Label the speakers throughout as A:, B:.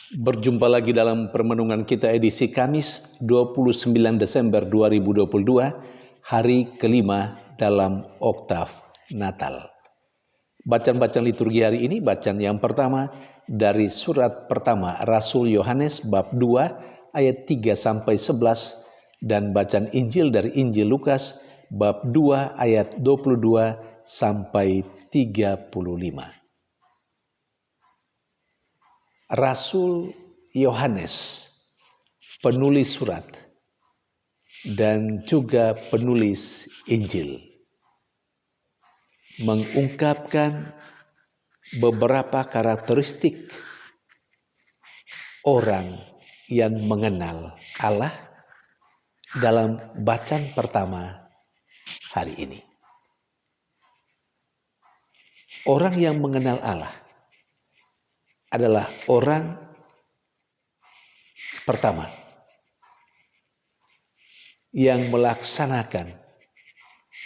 A: Berjumpa lagi dalam permenungan kita edisi Kamis 29 Desember 2022, hari kelima dalam oktav Natal. Bacaan-bacaan liturgi hari ini, bacaan yang pertama dari surat pertama Rasul Yohanes bab 2 ayat 3 sampai 11 dan bacaan Injil dari Injil Lukas bab 2 ayat 22 sampai 35. Rasul Yohanes, penulis surat dan juga penulis Injil, mengungkapkan beberapa karakteristik orang yang mengenal Allah dalam bacaan pertama hari ini. Orang yang mengenal Allah adalah orang pertama yang melaksanakan,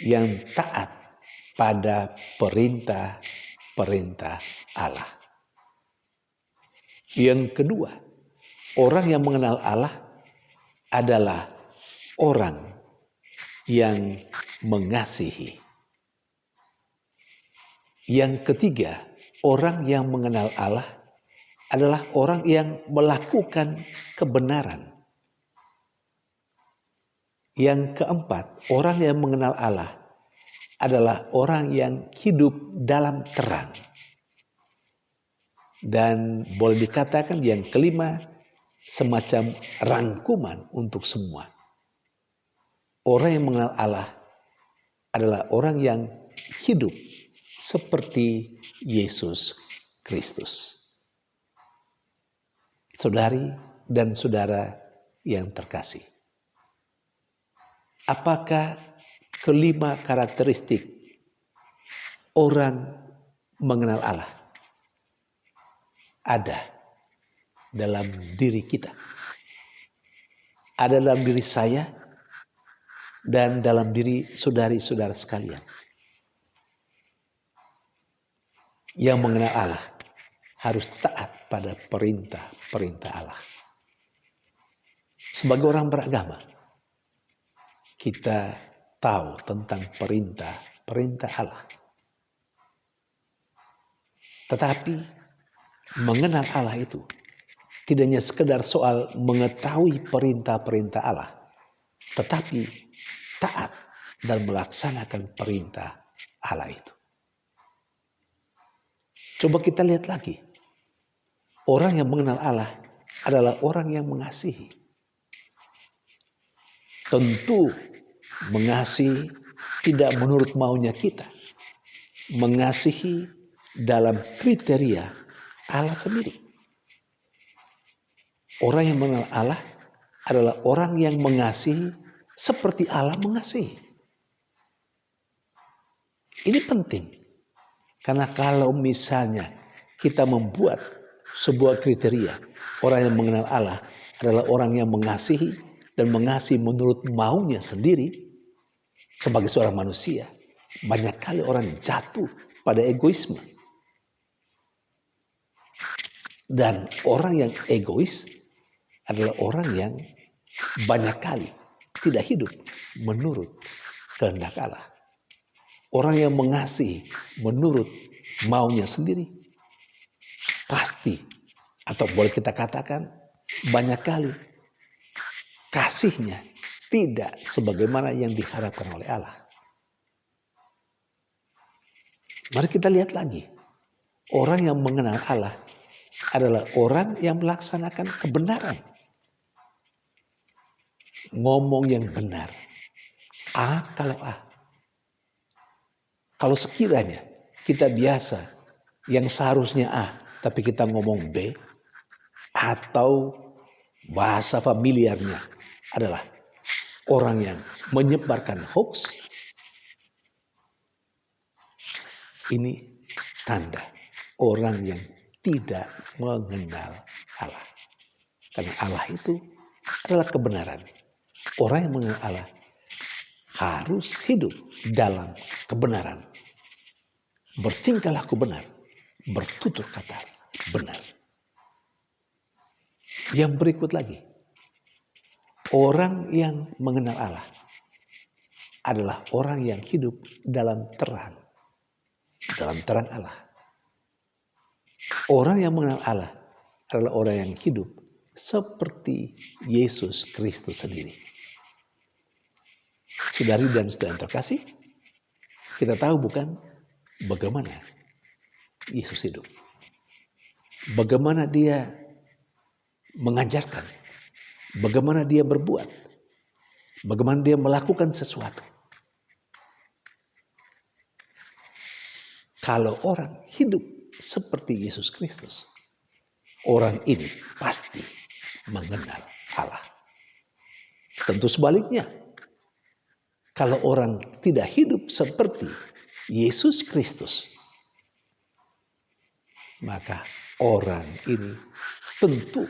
A: yang taat pada perintah-perintah Allah. Yang kedua, orang yang mengenal Allah adalah orang yang mengasihi. Yang ketiga, orang yang mengenal Allah adalah orang yang melakukan kebenaran. Yang keempat, orang yang mengenal Allah adalah orang yang hidup dalam terang. Dan boleh dikatakan yang kelima, semacam rangkuman untuk semua. Orang yang mengenal Allah adalah orang yang hidup seperti Yesus Kristus. Saudari dan saudara yang terkasih, apakah kelima karakteristik orang mengenal Allah ada dalam diri kita, ada dalam diri saya, dan dalam diri saudari-saudara sekalian? Yang mengenal Allah harus taat pada perintah-perintah Allah. Sebagai orang beragama, kita tahu tentang perintah Allah. Tetapi mengenal Allah itu tidak hanya sekedar soal mengetahui perintah-perintah Allah, tetapi taat dan melaksanakan perintah Allah itu. Coba kita lihat lagi. Orang yang mengenal Allah adalah orang yang mengasihi. Tentu mengasihi tidak menurut maunya kita. Mengasihi dalam kriteria Allah sendiri. Orang yang mengenal Allah adalah orang yang mengasihi seperti Allah mengasihi. Ini penting. Karena kalau misalnya kita membuat sebuah kriteria, orang yang mengenal Allah adalah orang yang mengasihi dan mengasihi menurut maunya sendiri, sebagai seorang manusia, banyak kali orang jatuh pada egoisme. Dan orang yang egois adalah orang yang banyak kali tidak hidup menurut kehendak Allah. Orang yang mengasihi menurut maunya sendiri, pasti, atau boleh kita katakan banyak kali kasihnya tidak sebagaimana yang diharapkan oleh Allah. Mari kita lihat lagi. Orang yang mengenal Allah adalah orang yang melaksanakan kebenaran. Ngomong yang benar. A kalau A. Kalau sekiranya kita biasa yang seharusnya A, tapi kita ngomong B, atau bahasa familiarnya adalah orang yang menyebarkan hoax, ini tanda orang yang tidak mengenal Allah. Karena Allah itu adalah kebenaran. Orang yang mengenal Allah harus hidup dalam kebenaran. Bertingkah laku benar, bertutur kata benar. Yang berikut lagi, orang yang mengenal Allah adalah orang yang hidup dalam terang Allah. Orang yang mengenal Allah adalah orang yang hidup seperti Yesus Kristus sendiri. Saudari dan saudara yang terkasih, kita tahu bukan bagaimana Yesus hidup. Bagaimana dia mengajarkan, bagaimana dia berbuat, bagaimana dia melakukan sesuatu. Kalau orang hidup seperti Yesus Kristus, orang ini pasti mengenal Allah. Tentu sebaliknya, kalau orang tidak hidup seperti Yesus Kristus, maka orang ini tentu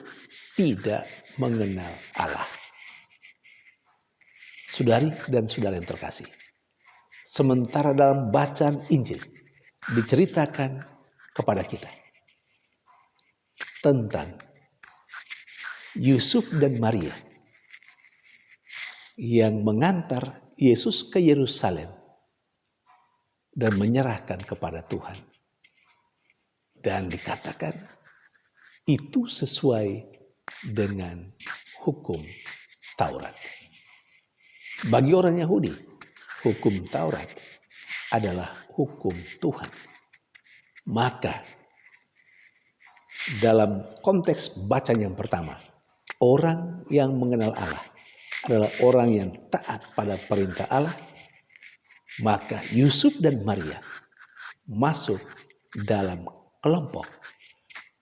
A: tidak mengenal Allah. Saudari dan saudara yang terkasih, sementara dalam bacaan Injil diceritakan kepada kita tentang Yusuf dan Maria yang mengantar Yesus ke Yerusalem dan menyerahkan kepada Tuhan. Dan dikatakan itu sesuai dengan hukum Taurat. Bagi orang Yahudi, hukum Taurat adalah hukum Tuhan. Maka dalam konteks bacaan yang pertama, orang yang mengenal Allah adalah orang yang taat pada perintah Allah. Maka Yusuf dan Maria masuk dalam kelompok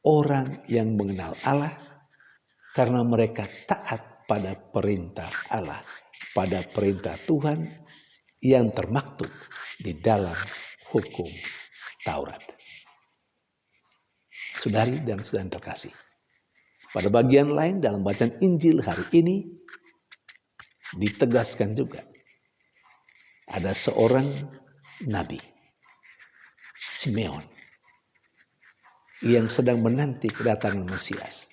A: orang yang mengenal Allah karena mereka taat pada perintah Allah, pada perintah Tuhan yang termaktub di dalam hukum Taurat. Saudari dan saudara yang terkasih, pada bagian lain dalam bacaan Injil hari ini ditegaskan juga ada seorang nabi, Simeon, yang sedang menanti kedatangan Mesias.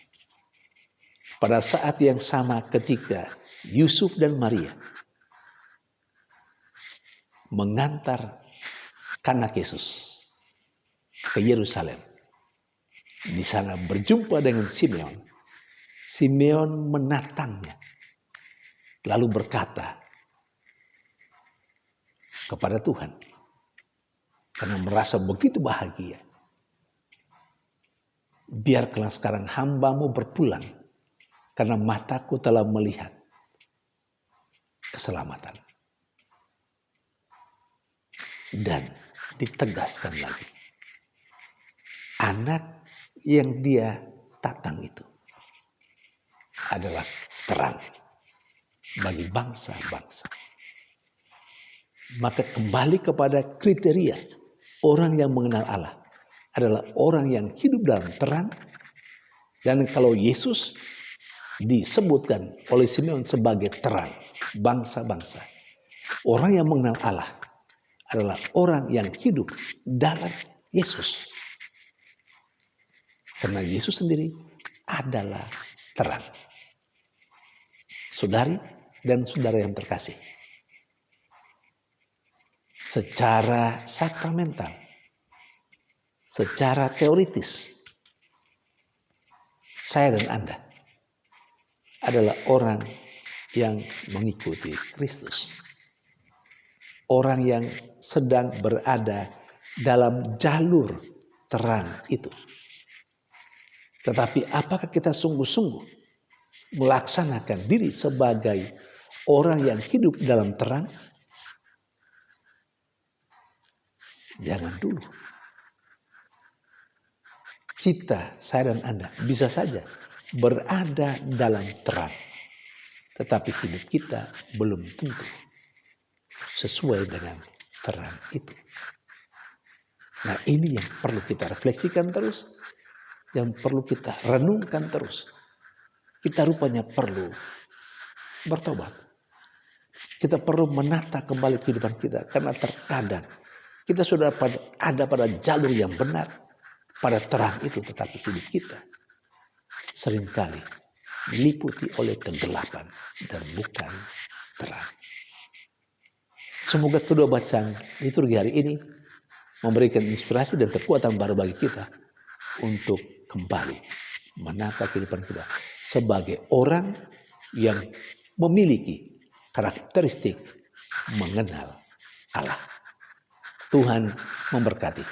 A: Pada saat yang sama ketika Yusuf dan Maria mengantar anak Yesus ke Yerusalem. Di sana berjumpa dengan Simeon. Simeon menatangnya, lalu berkata kepada Tuhan, karena merasa begitu bahagia, biarkanlah sekarang hamba-Mu berpulang, karena mataku telah melihat keselamatan. Dan ditegaskan lagi, anak yang dia tatang itu adalah terang bagi bangsa-bangsa. Maka kembali kepada kriteria orang yang mengenal Allah adalah orang yang hidup dalam terang. Dan kalau Yesus disebutkan oleh Simeon sebagai terang bangsa-bangsa, orang yang mengenal Allah adalah orang yang hidup dalam Yesus. Karena Yesus sendiri adalah terang. Saudari dan saudara yang terkasih, secara sakramental, secara teoritis, saya dan Anda adalah orang yang mengikuti Kristus. Orang yang sedang berada dalam jalur terang itu. Tetapi apakah kita sungguh-sungguh melaksanakan diri sebagai orang yang hidup dalam terang? Jangan dulu. Kita, saya dan Anda bisa saja berada dalam terang. Tetapi hidup kita belum tentu sesuai dengan terang itu. Nah, ini yang perlu kita refleksikan terus, yang perlu kita renungkan terus. Kita rupanya perlu bertobat. Kita perlu menata kembali kehidupan kita, karena terkadang kita sudah ada pada jalur yang benar, pada terang itu, tetapi hidup kita seringkali diliputi oleh kegelapan dan bukan terang. Semoga kedua bacaan liturgi hari ini memberikan inspirasi dan kekuatan baru bagi kita untuk kembali menata kehidupan kita sebagai orang yang memiliki karakteristik mengenal Allah. Tuhan memberkati.